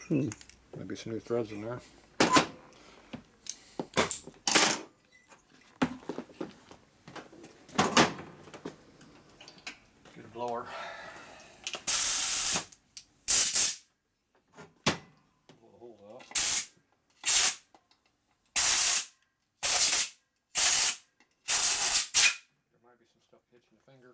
Maybe some new threads in there. Get a blower. Blow the holes out. There might be some stuff catching the finger.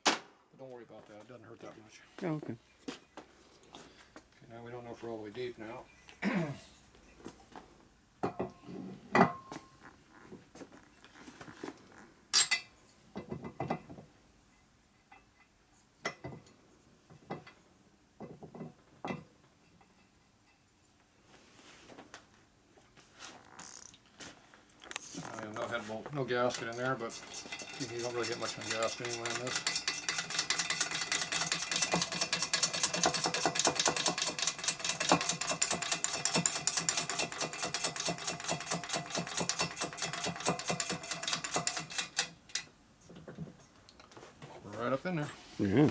But don't worry about that, it doesn't hurt that much. Oh, okay. Okay, now we don't know if we're all the way deep now. No gasket in there, but you don't really get much on gasket anyway on this. We're right up in there. Yeah.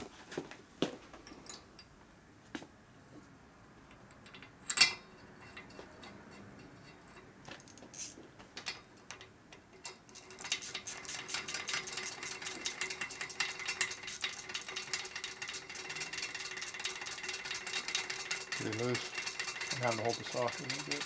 Pretty loose. I'm having to hold the socket a little bit.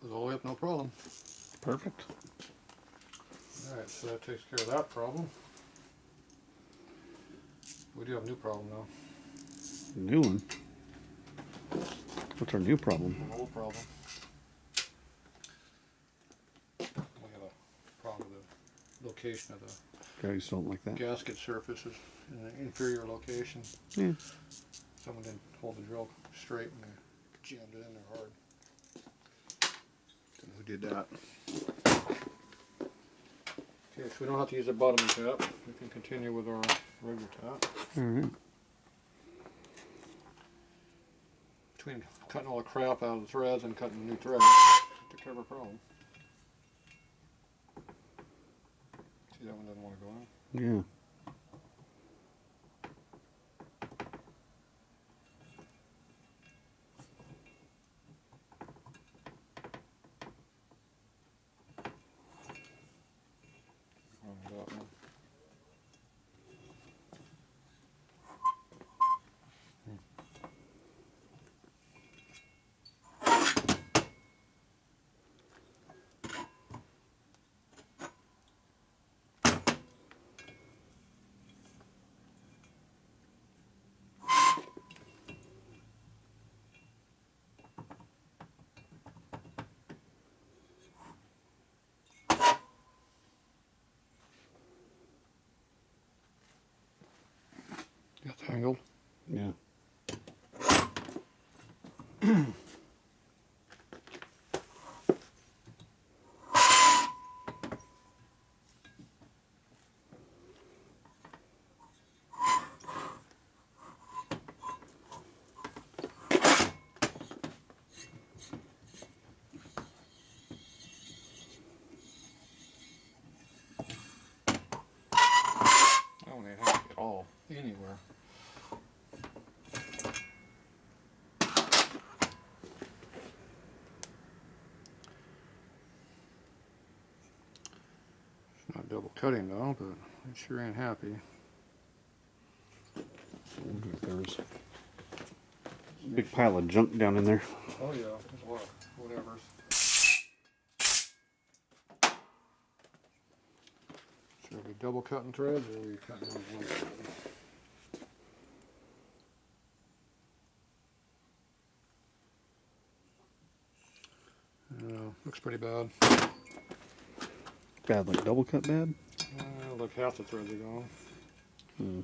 Goes all the way up, no problem. Perfect. Alright, so that takes care of that problem. We do have a new problem though. New one. What's our new problem? An old problem. We have a problem with the location of the Guys don't like that. gasket surfaces in the inferior location. Yeah. Someone didn't hold the drill straight and they jammed it in there hard. Don't know who did that. Okay, so we don't have to use a bottom tap. We can continue with our regular tap. Alright. Between cutting all the crap out of the threads and cutting the new threads, took care of our problem. See, that one doesn't want to go in. Yeah. Got tangled. Yeah. I don't have to get all anywhere. It's not double cutting though, but it sure ain't happy. There's a big pile of junk down in there. Oh yeah, there's a lot of whatevers. So are we double cutting threads or are we cutting them one thread? Looks pretty bad. Bad, like double cut bad? Look, half the threads are gone. Hmm.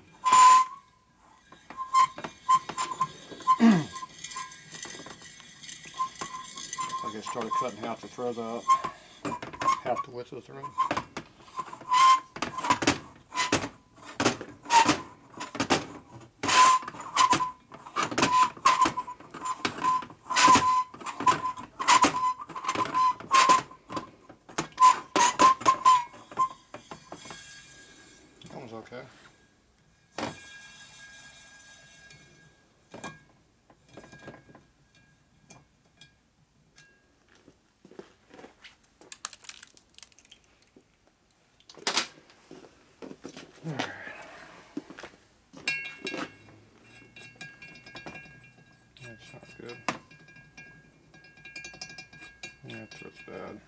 started cutting half the thread out, half the width of the thread. That one's okay. That's not good. That's what's bad.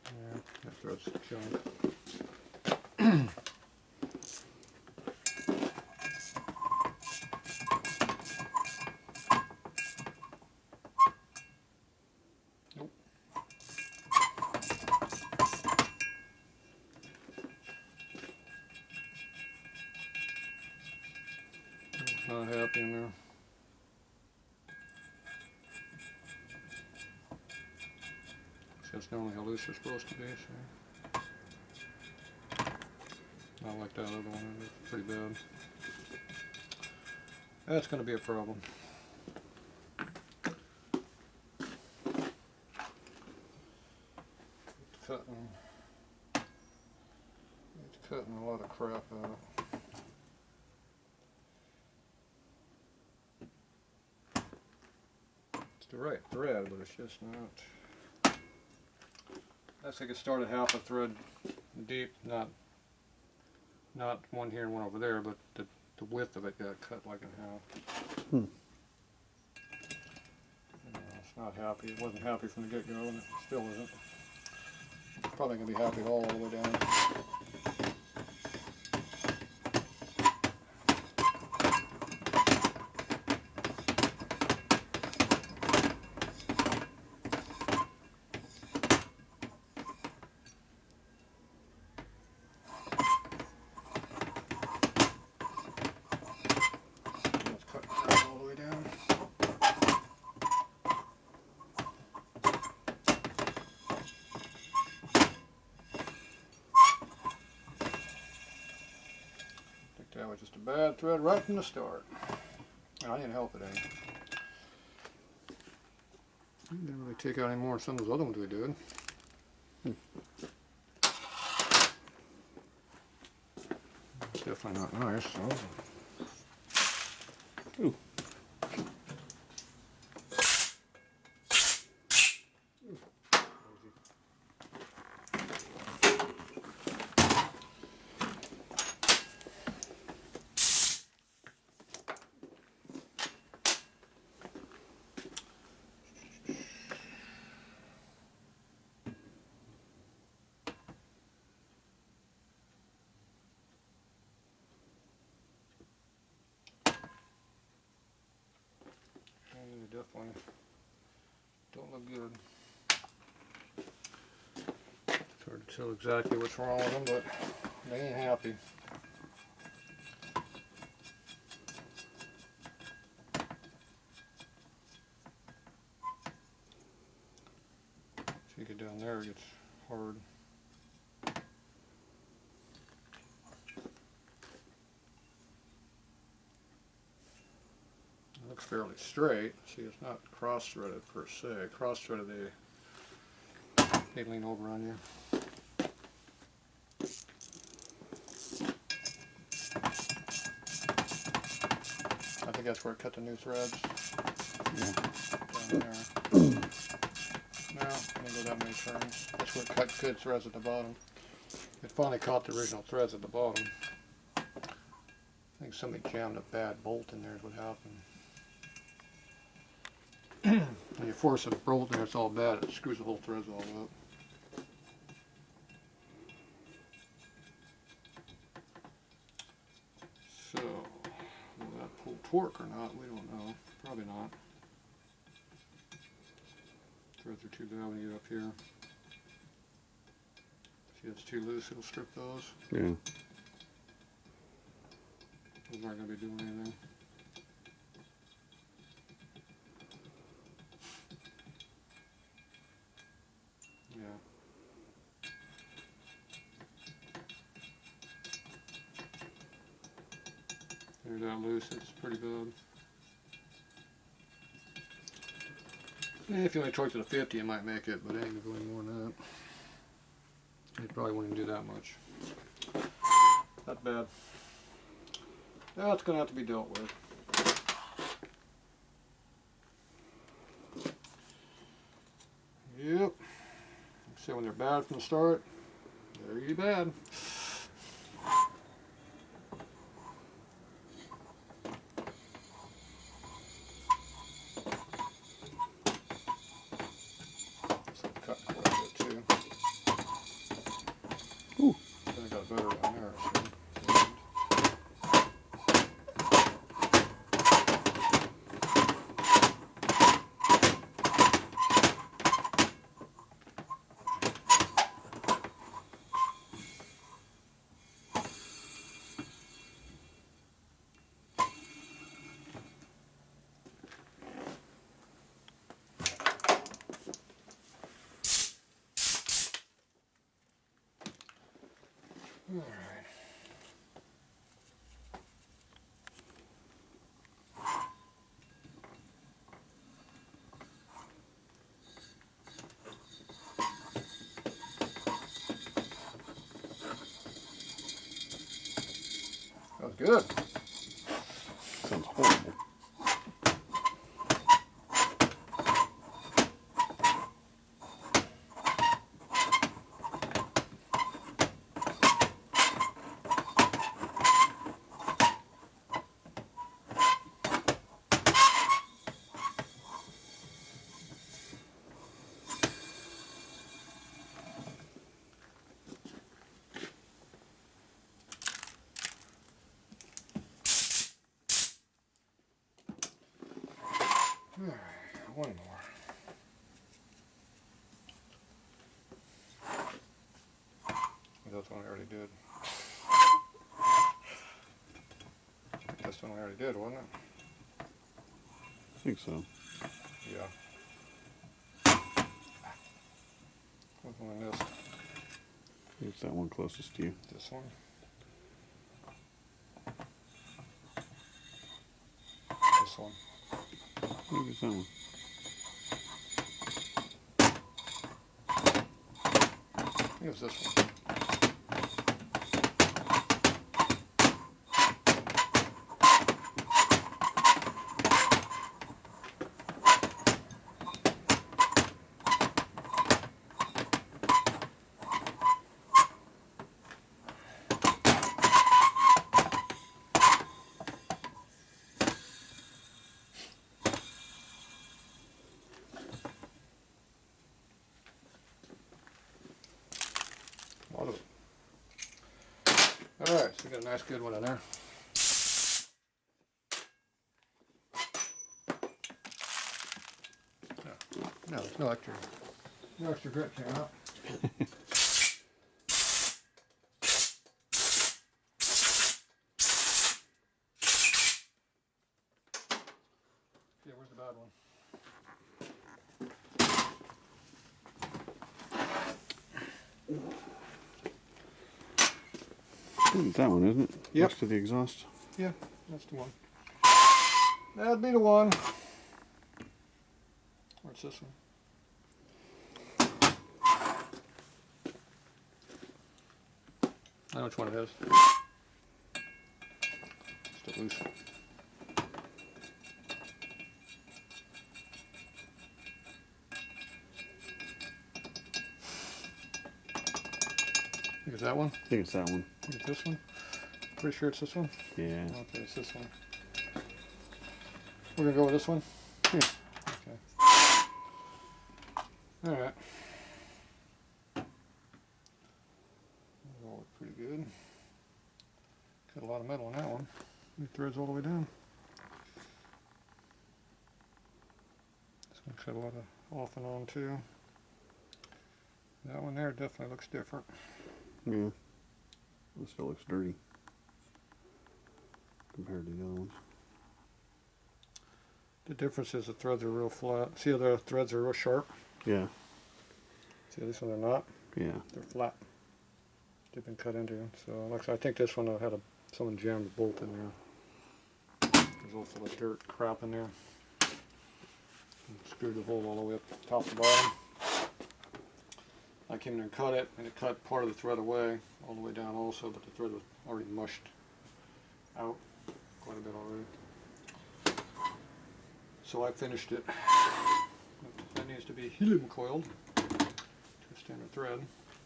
Yeah, that thread's junk. Nope. Not happy in there. That's normally how loose they're supposed to be, so. Not like that other one, it's pretty bad. That's going to be a problem. It's cutting a lot of crap out. It's the right thread, but it's just not. I think it started half a thread deep, not one here and one over there, but the width of it got cut like in half. It's not happy. It wasn't happy from the get-go, and it still isn't. It's probably going to be happy all the way down. Let's cut that all the way down. That was just a bad thread right from the start. I didn't help it any. Didn't really take out any more than some of those other ones we did. It's definitely not nice. So. Ooh. They definitely don't look good. It's hard to tell exactly what's wrong with them, but they ain't happy. As you get down there, it gets hard. It looks fairly straight. See, it's not cross-threaded per se. Cross-threaded, they lean over on you. I think that's where it cut the new threads. Yeah. Down there. No, I didn't go that many turns. That's where it cut good threads at the bottom. It finally caught the original threads at the bottom. I think somebody jammed a bad bolt in there is what happened. When you force a bolt there, it's all bad. It screws the whole threads all up. So, will that pull torque or not? We don't know. Probably not. Threads those are too bad when you get up here. See, it's too loose, it'll strip those. Yeah. Those aren't going to be doing anything. Yeah. They're that loose, it's pretty bad. Yeah, if you only torque to the 50, you might make it, but it ain't going to go any more than that. You probably won't even do that much. Not bad. Now it's going to have to be dealt with. Yep. See, when they're bad from the start, they're really bad. Cut quite a bit too. Ooh. I got better one there. So. All right. That was good. Sounds horrible. All right, one more. That's one I already did. That's one I already did, wasn't it? I think so. Yeah. What one I missed? It's that one closest to you. This one. This one. Maybe it's that one. I think it was this one. A lot of it. All right, so we got a nice good one in there. No, there's no extra grit came out. Yeah, where's the bad one? I think it's that one, isn't it? Yep. Next to the exhaust. Yeah, that's the one. That'd be the one. Or it's this one. I know which one it is. Still loose. I think it's that one. I think it's that one. I think it's this one. Pretty sure it's this one. Yeah. Okay, it's this one. We're gonna go with this one. Yeah. Okay. All right. That'll look pretty good. Got a lot of metal in that one. It threads all the way down. This Looks like a lot of off and on too. That one there definitely looks different. Yeah. It still looks dirty compared to the other ones. The difference is the threads are real flat. See how the threads are real sharp? Yeah. See, this one they're not. Yeah. They're flat. They've been cut into. So, like I said, I think this one had someone jammed a bolt in there. There's also like dirt crap in there. And screwed the hole all the way up top to bottom. I came in and cut it, and it cut part of the thread away, all the way down also, but the thread was already mushed out quite a bit already. So I finished it. That needs to be helium coiled to a standard thread.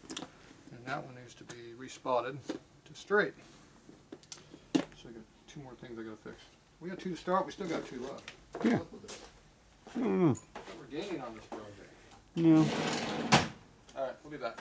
And that one needs to be respotted to straight. So I got two more things I gotta fix. We got two to start, we still got two left. Yeah. I don't know. We're gaining on this project. Yeah. Alright, we'll be back.